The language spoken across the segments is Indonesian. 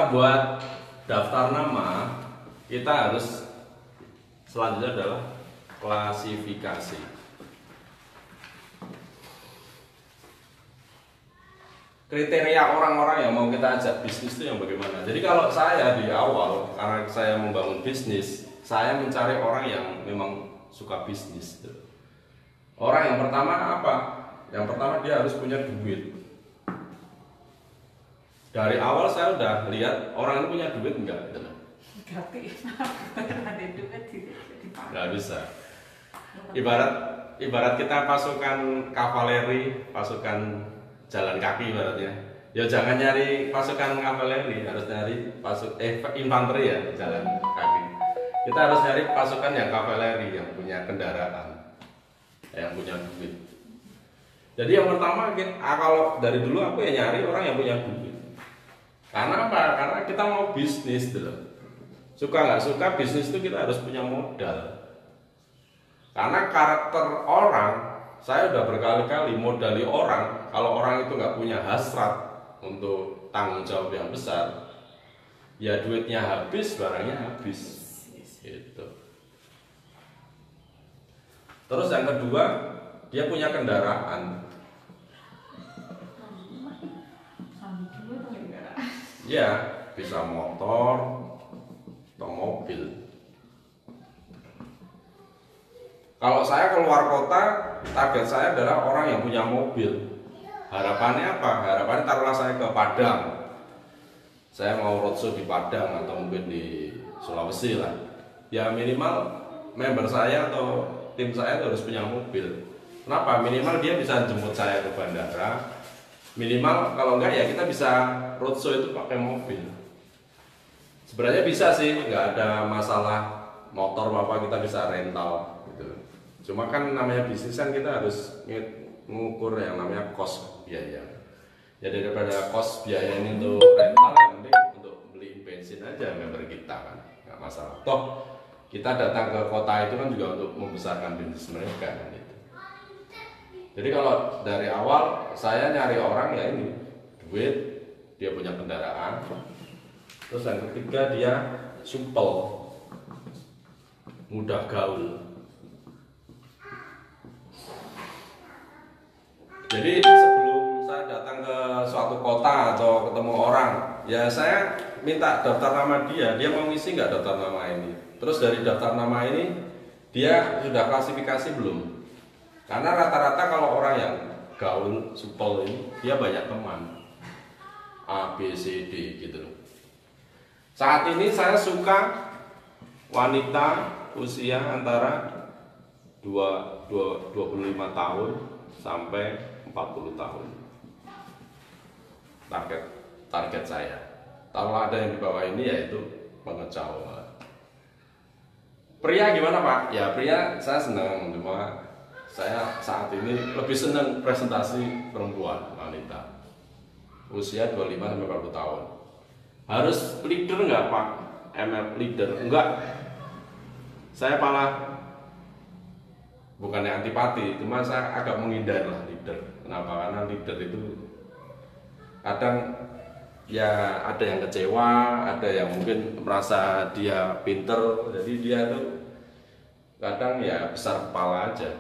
kita buat daftar nama, kita harus selanjutnya adalah klasifikasi. Kriteria orang-orang yang mau kita ajak bisnis itu yang bagaimana. Jadi kalau saya di awal, karena saya membangun bisnis, saya mencari orang yang memang suka bisnis. Orang yang pertama apa? Yang pertama dia harus punya duit. Dari awal saya udah lihat orang itu punya duit enggak? Nggak bisa. Ibarat kita pasukan kavaleri, pasukan jalan kaki ibaratnya. Ya jangan nyari pasukan kavaleri, harus nyari infanteri ya, jalan kaki. Kita harus nyari pasukan yang kavaleri, yang punya kendaraan, yang punya duit. Jadi yang pertama, kalau dari dulu aku ya nyari orang yang punya duit. Karena apa? Karena kita mau bisnis dulu. Suka nggak suka bisnis itu kita harus punya modal. Karena karakter orang, saya udah berkali-kali modali orang. Kalau orang itu nggak punya hasrat untuk tanggung jawab yang besar, ya duitnya habis, barangnya habis. Gitu. Terus yang kedua, dia punya kendaraan. Ya, bisa motor atau mobil. Kalau saya keluar kota, target saya adalah orang yang punya mobil. Harapannya apa? Harapannya taruhlah saya ke Padang. Saya mau roadshow di Padang atau mungkin di Sulawesi lah. Ya minimal member saya atau tim saya harus punya mobil. Kenapa? Minimal dia bisa jemput saya ke bandara. Minimal kalau enggak ya kita bisa roadshow itu pakai mobil. Sebenarnya bisa sih, nggak ada masalah motor apa kita bisa rental gitu. Cuma kan namanya bisnis kan kita harus mengukur yang namanya cost biaya. Ya daripada cost biaya ini untuk rental, yang penting untuk beli bensin aja member kita kan, nggak masalah. Toh kita datang ke kota itu kan juga untuk membesarkan bisnis mereka kan gitu. Jadi kalau dari awal saya nyari orang ya ini duit, dia punya kendaraan. Terus yang ketiga dia supel, mudah gaul. Jadi sebelum saya datang ke suatu kota atau ketemu orang, ya saya minta daftar nama dia mau ngisi nggak daftar nama ini. Terus dari daftar nama ini dia sudah klasifikasi belum? Karena rata-rata kalau orang yang gaul, supel ini dia banyak teman A, B, C, D gitu loh. Saat ini saya suka wanita usia antara 25 tahun sampai 40 tahun. Target saya. Kalau ada yang di bawah ini yaitu pengecau. Pria gimana Pak? Ya pria saya senang, cuma saya saat ini lebih senang presentasi perempuan, wanita usia 25 sampai 40 tahun. Harus leader nggak Pak? ML leader? Enggak. Saya malah bukannya antipati, cuma saya agak menghindar lah leader. Kenapa? Karena leader itu kadang ya ada yang kecewa, ada yang mungkin merasa dia pinter, jadi dia tuh kadang ya besar kepala aja.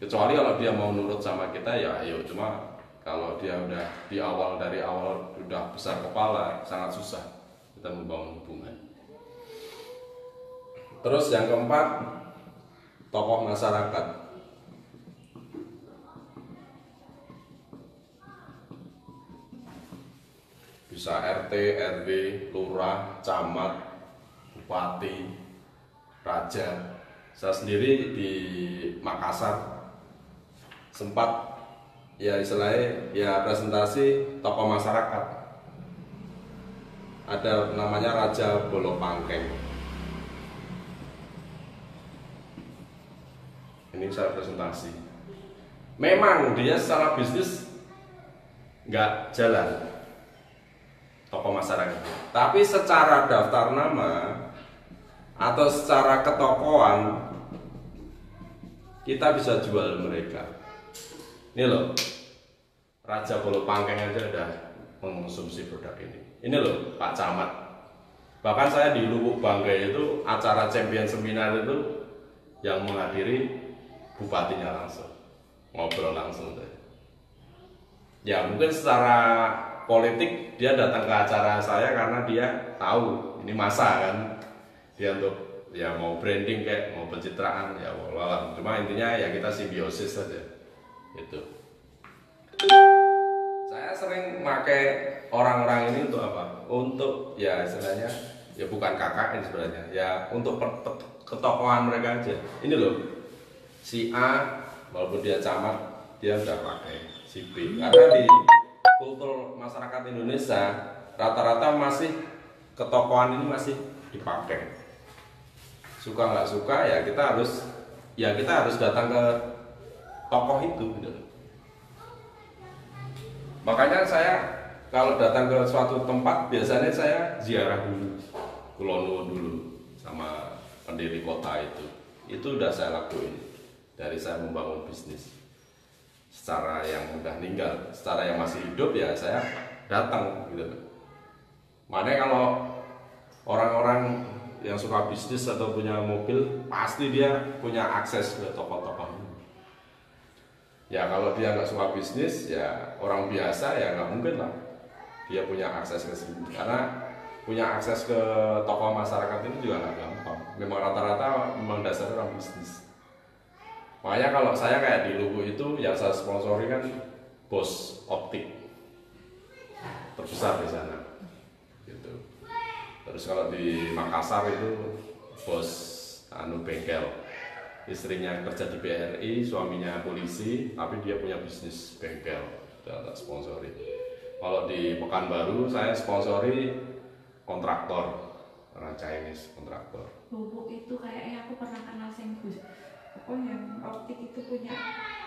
Kecuali kalau dia mau nurut sama kita ya ayo, cuma kalau dia udah dari awal udah besar kepala, sangat susah kita membangun hubungan. Terus yang keempat, tokoh masyarakat. Bisa RT, RW, lurah, camat, bupati, raja. Saya sendiri di Makassar sempat ya istilahnya ya presentasi tokoh masyarakat. Ada namanya Raja Bolopangkeng. Ini saya presentasi. Memang dia secara bisnis nggak jalan tokoh masyarakat, tapi secara daftar nama atau secara ketokohan kita bisa jual mereka. Ini loh, Raja Bolopangkeng aja udah mengonsumsi produk ini. Ini loh Pak Camat. Bahkan saya di Lubuk Banggai itu acara champion seminar itu yang menghadiri bupatinya langsung, ngobrol langsung deh. Ya mungkin secara politik dia datang ke acara saya karena dia tahu ini masa kan, dia untuk ya mau branding kayak mau pencitraan ya walau. Cuma intinya ya kita simbiosis saja gitu. Saya sering pakai orang-orang ini untuk apa? Untuk ya istilahnya ya bukan KKN sebenarnya, ya untuk ketokohan mereka aja. Ini loh, si A walaupun dia camat dia udah pakai si B. Karena di kultur masyarakat Indonesia rata-rata masih ketokohan ini masih dipakai. Suka nggak suka ya kita harus datang ke tokoh itu gitu. Makanya saya kalau datang ke suatu tempat biasanya saya ziarah dulu, kulonuwun dulu sama pendiri kota itu udah saya lakuin dari saya membangun bisnis. Secara yang udah meninggal, secara yang masih hidup ya saya datang gitu. Makanya kalau orang-orang yang suka bisnis atau punya mobil pasti dia punya akses ke tokoh-tokoh. Ya kalau dia nggak suka bisnis ya orang biasa ya nggak mungkin lah dia punya akses ke sini, karena punya akses ke tokoh masyarakat ini juga nggak gampang. Memang rata-rata memang dasar orang bisnis. Makanya kalau saya kayak di Lubuk itu yang saya sponsori kan Bos Optik terbesar di sana gitu. Terus kalau di Makassar itu Bos bengkel, istrinya kerja di BRI, suaminya polisi, tapi dia punya bisnis bengkel, udah tak sponsori. Kalau di Pekanbaru saya sponsori kontraktor, orang Chinese kontraktor. Lubuk itu kayaknya aku pernah kenal Senggus. Oh yang optik itu punya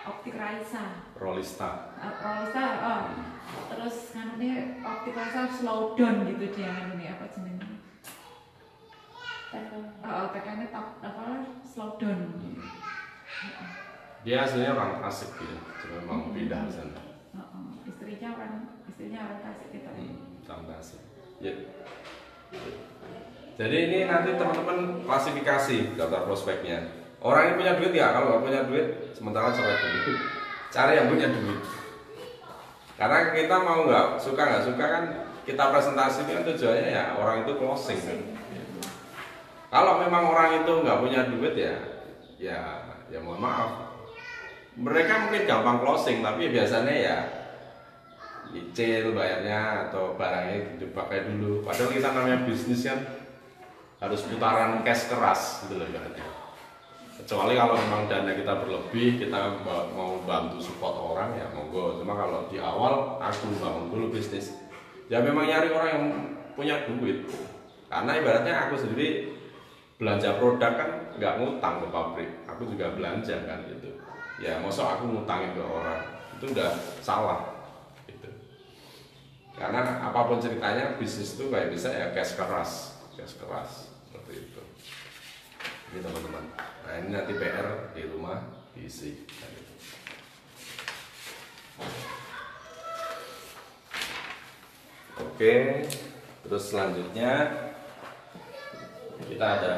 Optik Raisa. Rolista. Rolista, oh. Terus kanunnya Optik Raisa slow down gitu dia kanunnya apa jenengnya? Tekannya slow down. Dia aslinya orang Tasik gitu, cuma mau pindah ke sana. Istrinya orang Tasik gitu. Orang Tasik. Ya. Jadi ini nanti teman-teman klasifikasi daftar prospeknya. Orang ini punya duit ya, kalau nggak punya duit sementara coret dulu. Cari yang punya duit. Karena kita mau nggak suka kan kita presentasi kan tujuannya ya orang itu closing kan. Kalau memang orang itu nggak punya duit ya mohon maaf. Mereka mungkin gampang closing, tapi biasanya ya nyicil bayarnya atau barangnya dipakai dulu. Padahal kita namanya bisnis kan harus putaran cash keras gitu loh ibaratnya. Kecuali kalau memang dana kita berlebih, kita mau bantu support orang ya monggo. Cuma kalau di awal aku bangun dulu bisnis, ya memang nyari orang yang punya duit. Karena ibaratnya aku sendiri belanja produk kan nggak ngutang ke pabrik, aku juga belanja kan gitu. Ya masa aku ngutangin ke orang itu udah salah gitu. Karena apapun ceritanya bisnis itu kayak bisa ya cash keras seperti itu. Ini teman-teman. Nah ini nanti PR di rumah diisi. Oke, terus selanjutnya kita ada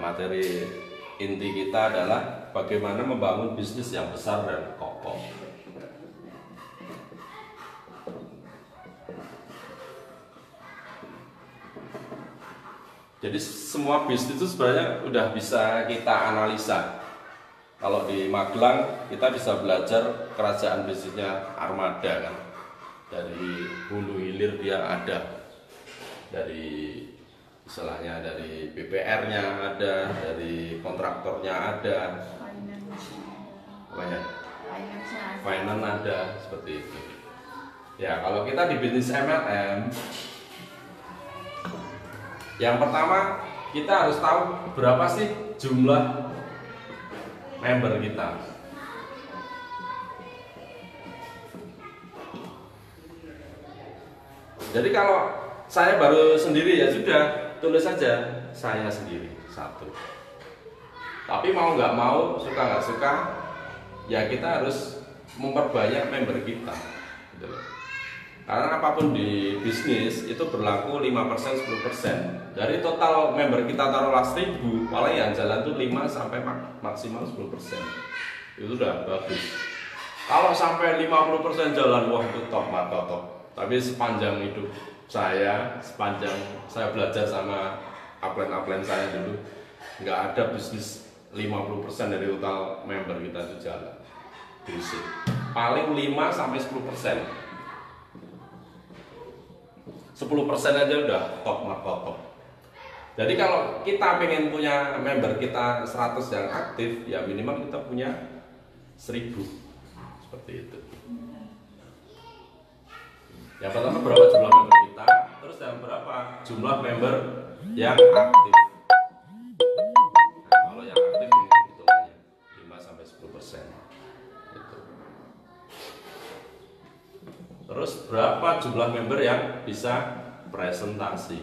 materi inti kita adalah bagaimana membangun bisnis yang besar dan kokoh. Jadi semua bisnis itu sebenarnya udah bisa kita analisa. Kalau di Magelang kita bisa belajar kerajaan bisnisnya Armada kan. Dari hulu hilir dia ada. Dari istilahnya dari BPR-nya ada, dari kontraktornya ada. Finance ada seperti itu. Ya, kalau kita di bisnis MLM, yang pertama kita harus tahu berapa sih jumlah member kita. Jadi kalau saya baru sendiri ya sudah tulis saja saya sendiri satu. Tapi mau nggak mau, suka nggak suka, ya kita harus memperbanyak member kita, gitu loh. Karena apapun di bisnis itu berlaku 5% 10%. Dari total member kita taruhlah 1000, paling yang jalan tuh 5 sampai maksimal 10%. Itu udah bagus. Kalau sampai 50% jalan, wah itu top mantap top. Tapi sepanjang hidup saya, sepanjang saya belajar sama upline saya dulu, nggak ada bisnis 50% dari total member kita itu jalan. Bisnis. Paling 5 sampai 10%. 10% aja udah top market top. Jadi kalau kita pengen punya member kita 100 yang aktif, ya minimal kita punya 1000. Seperti itu. Yang pertama berapa jumlah member kita, terus yang berapa jumlah member yang aktif. Nah, kalau yang aktif ini hitungannya 5 sampai 10%. Gitu. Terus berapa jumlah member yang bisa presentasi?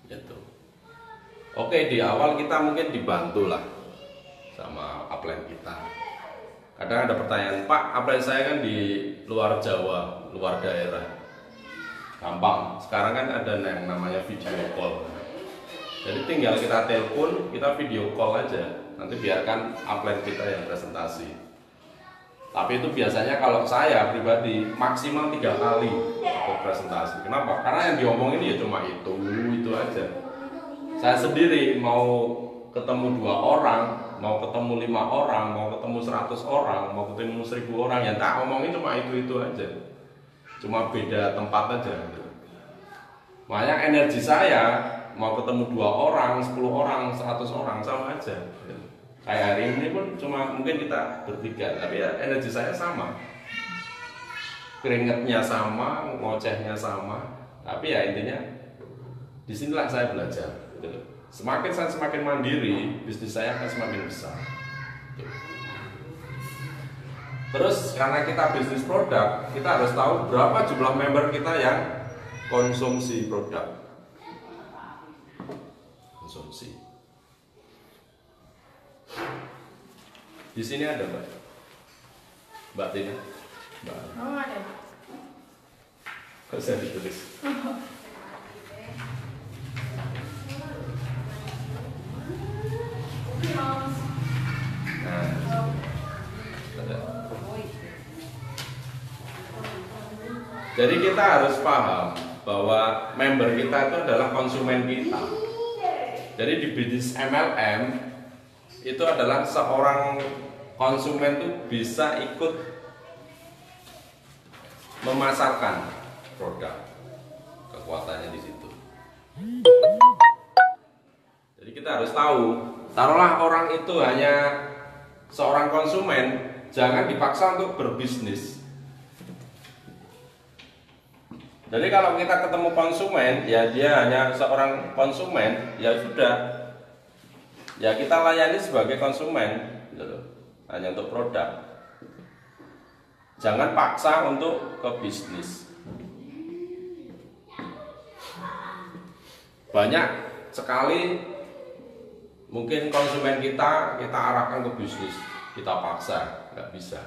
Gitu. Oke, di awal kita mungkin dibantu lah sama upline kita. Kadang ada pertanyaan, Pak, upline saya kan di luar Jawa, luar daerah. Gampang, sekarang kan ada yang namanya video call. Jadi tinggal kita telepon, kita video call aja. Nanti biarkan upline kita yang presentasi. Tapi itu biasanya kalau saya pribadi maksimal 3 kali untuk presentasi. Kenapa? Karena yang diomongin ya cuma itu aja. Saya sendiri mau ketemu 2 orang, mau ketemu 5 orang, mau ketemu 100 orang, mau ketemu 1000 orang, yang tak omongin cuma itu aja. Cuma beda tempat aja. Makanya energi saya mau ketemu 2 orang, 10 orang, 100 orang sama aja. Kayak hari ini pun cuma mungkin kita bertiga, tapi ya energi saya sama, keringetnya sama, ngocehnya sama, tapi ya intinya disinilah saya belajar. Semakin saya semakin mandiri, bisnis saya akan semakin besar. Terus karena kita bisnis produk, kita harus tahu berapa jumlah member kita yang konsumsi produk. Konsumsi. Di sini ada Mbak Tina. Mbak. Oh, ada. Kok saya ditulis? Nah, ada. Jadi kita harus paham bahwa member kita itu adalah konsumen kita. Jadi di bisnis MLM itu adalah seorang konsumen itu bisa ikut memasarkan produk, kekuatannya di situ. Jadi kita harus tahu, taruhlah orang itu hanya seorang konsumen, jangan dipaksa untuk berbisnis. Jadi kalau kita ketemu konsumen, ya dia hanya seorang konsumen, ya sudah. Ya kita layani sebagai konsumen, gitu, hanya untuk produk. Jangan paksa untuk ke bisnis. Banyak sekali mungkin konsumen kita arahkan ke bisnis, kita paksa, nggak bisa.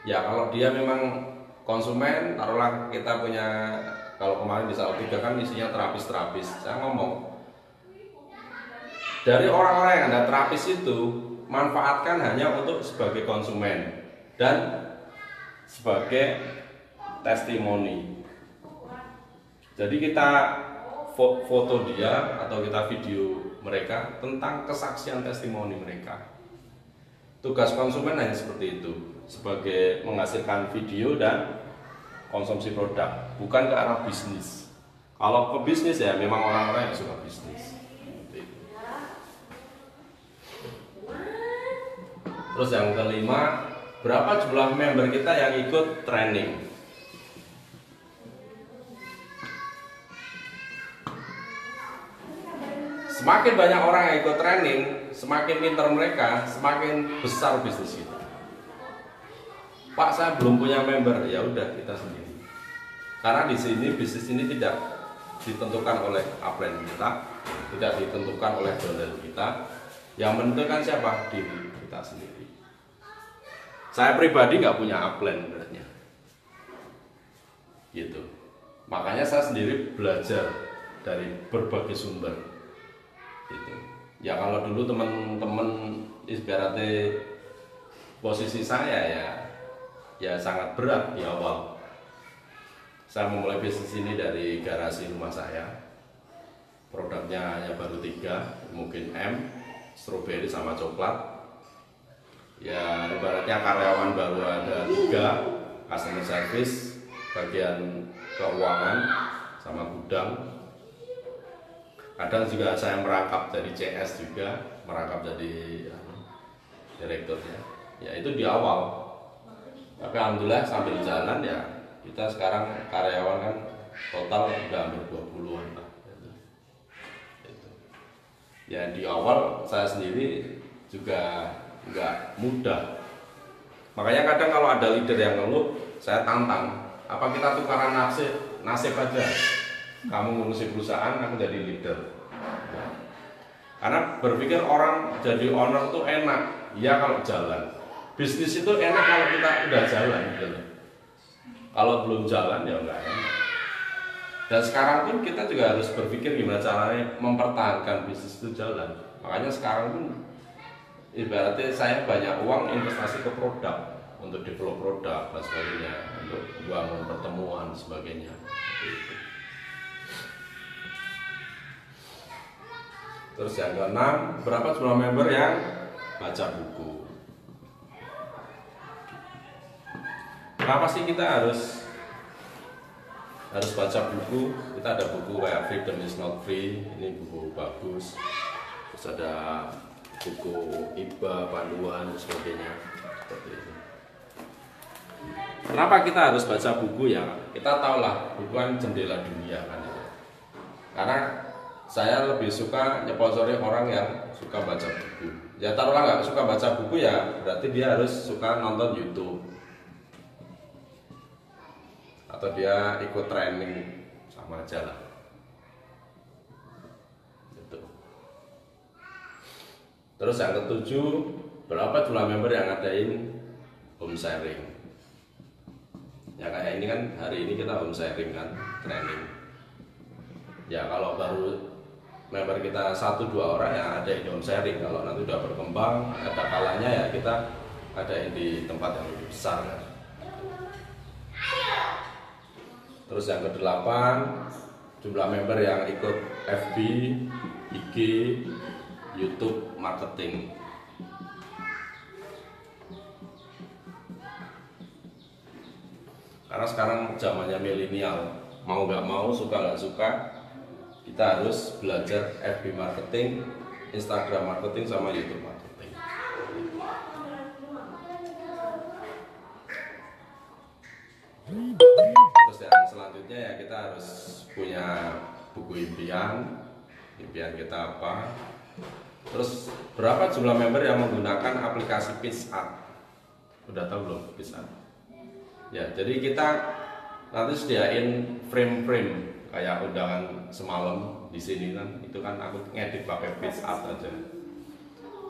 Ya kalau dia memang konsumen, taruhlah kita punya, kalau kemarin di Salatiga kan isinya terapis. Saya ngomong, dari orang-orang yang Anda terapis itu, manfaatkan hanya untuk sebagai konsumen dan sebagai testimoni. Jadi kita foto dia atau kita video mereka tentang kesaksian testimoni mereka. Tugas konsumen hanya seperti itu, sebagai menghasilkan video dan konsumsi produk, bukan ke arah bisnis. Kalau ke bisnis ya memang orang-orang yang suka bisnis. Terus yang kelima, berapa jumlah member kita yang ikut training? Semakin banyak orang yang ikut training, semakin pintar mereka, semakin besar bisnis kita. Pak, saya belum punya member, ya udah kita sendiri. Karena di sini bisnis ini tidak ditentukan oleh upline kita, tidak ditentukan oleh downline kita. Yang menentukan siapa? Diri kita sendiri. Saya pribadi nggak punya upline sebenarnya, gitu. Makanya saya sendiri belajar dari berbagai sumber, gitu. Ya kalau dulu teman-teman ibaratnya posisi saya ya sangat berat di awal. Saya memulai bisnis ini dari garasi rumah saya. Produknya hanya baru 3, mungkin stroberi sama coklat. Ya ibaratnya karyawan baru ada 3, customer service, bagian keuangan sama gudang. Kadang juga saya merangkap jadi CS juga, merangkap jadi direkturnya. Ya itu di awal. Tapi alhamdulillah sambil jalan ya kita sekarang karyawan kan total udah hampir 20-an lah. Gitu. Ya di awal saya sendiri juga nggak mudah. Makanya kadang kalau ada leader yang ngeluh, saya tantang. Apa kita tukaran nasib aja? Kamu ngurusi perusahaan, aku jadi leader. Karena berpikir orang jadi owner itu enak, ya kalau jalan. Bisnis itu enak kalau kita udah jalan, gitu. Kalau belum jalan ya enggak enak. Dan sekarang pun kita juga harus berpikir gimana caranya mempertahankan bisnis itu jalan. Makanya sekarang pun ibaratnya saya banyak uang investasi ke produk, untuk develop produk dan sebagainya, untuk bangun pertemuan sebagainya. Terus yang keenam, berapa jumlah member yang baca buku? Kenapa sih kita harus baca buku? Kita ada buku kayak Freedom is Not Free, ini buku bagus. Terus ada buku IBA, panduan dan sebagainya. Seperti itu. Kenapa kita harus baca buku ya? Kita tahu lah, buku kan jendela dunia kan. Karena saya lebih suka nyponsori orang yang suka baca buku. Ya taruhlah nggak suka baca buku ya berarti dia harus suka nonton YouTube. Atau dia ikut training, sama aja lah. Gitu. Terus yang ketujuh, berapa jumlah member yang ngadain home sharing? Ya kayak ini kan hari ini kita home sharing kan, training. Ya kalau baru member kita 1-2 orang yang ada di home sharing, kalau nanti udah berkembang, ada kalanya ya kita adain di tempat yang lebih besar kan. Terus yang ke-8, jumlah member yang ikut FB, IG, YouTube, marketing. Karena sekarang zamannya milenial, mau nggak mau, suka nggak suka, kita harus belajar FB marketing, Instagram marketing, sama YouTube marketing. Terus yang selanjutnya ya kita harus punya buku impian kita apa. Terus berapa jumlah member yang menggunakan aplikasi PitchAd? Udah tahu belum PitchAd? Ya, jadi kita nanti sediain frame-frame kayak undangan semalam di sini kan, itu kan aku ngedit pakai PitchAd aja.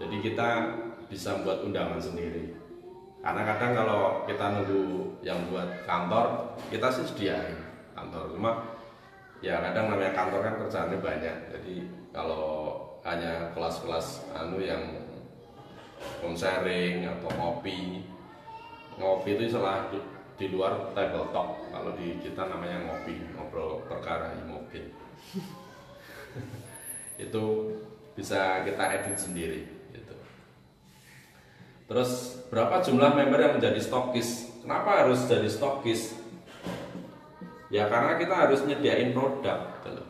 Jadi kita bisa buat undangan sendiri. Karena kadang kalau kita nunggu yang buat kantor, kita sih sediain kantor. Cuma ya kadang namanya kantor kan kerjaannya banyak. Jadi kalau hanya kelas-kelas yang home sharing atau ngopi itu istilah di luar table talk. Kalau di kita namanya ngopi, ngobrol perkara mobil. Itu bisa kita edit sendiri gitu. Terus berapa jumlah member yang menjadi stokis? Kenapa harus jadi stokis? Ya karena kita harus nyediain produk gitu loh.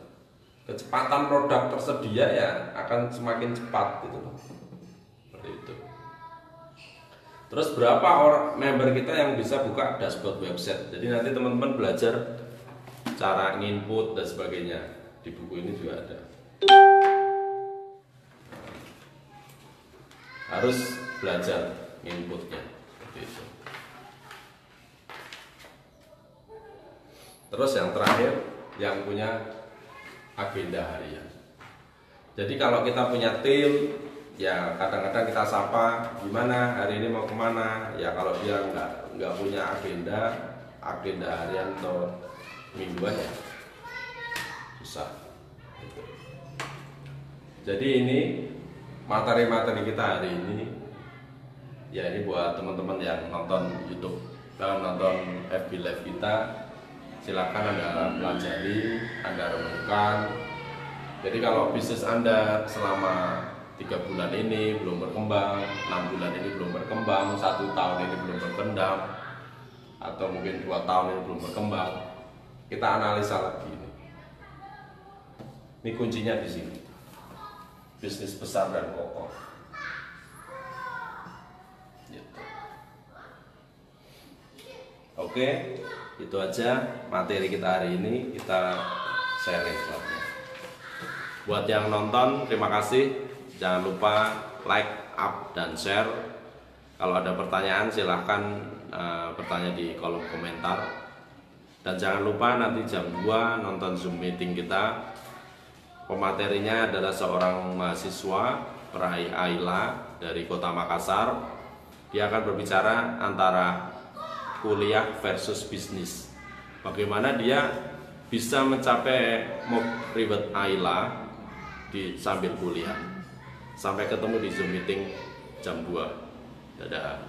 Kecepatan produk tersedia ya akan semakin cepat gitu loh. Seperti itu. Terus berapa orang member kita yang bisa buka dashboard website? Jadi nanti teman-teman belajar cara nginput dan sebagainya. Di buku ini juga ada. Harus belajar inputnya seperti itu. Terus yang terakhir, yang punya agenda harian. Jadi kalau kita punya tim, ya kadang-kadang kita sapa, gimana hari ini mau kemana? Ya kalau dia nggak punya agenda harian atau mingguan ya susah. Jadi ini materi-materi kita hari ini, ya ini buat teman-teman yang nonton YouTube dan nonton FB Live kita, silakan Anda pelajari, Anda renungkan. Jadi kalau bisnis Anda selama 3 bulan ini belum berkembang, 6 bulan ini belum berkembang, 1 tahun ini belum berkembang, atau mungkin 2 tahun ini belum berkembang, kita analisa lagi ini. Ini kuncinya di sini. Bisnis besar dan kokoh. Gitu. Oke, itu aja materi kita hari ini, kita sharing saja. Buat yang nonton, terima kasih. Jangan lupa like, up, dan share. Kalau ada pertanyaan silahkan bertanya di kolom komentar. Dan jangan lupa nanti jam 2 nonton Zoom meeting kita. Pematerinya adalah seorang mahasiswa peraih AILA dari Kota Makassar. Dia akan berbicara antara kuliah versus bisnis. Bagaimana dia bisa mencapai reward AILA sambil kuliah. Sampai ketemu di Zoom meeting jam 2. Dadah.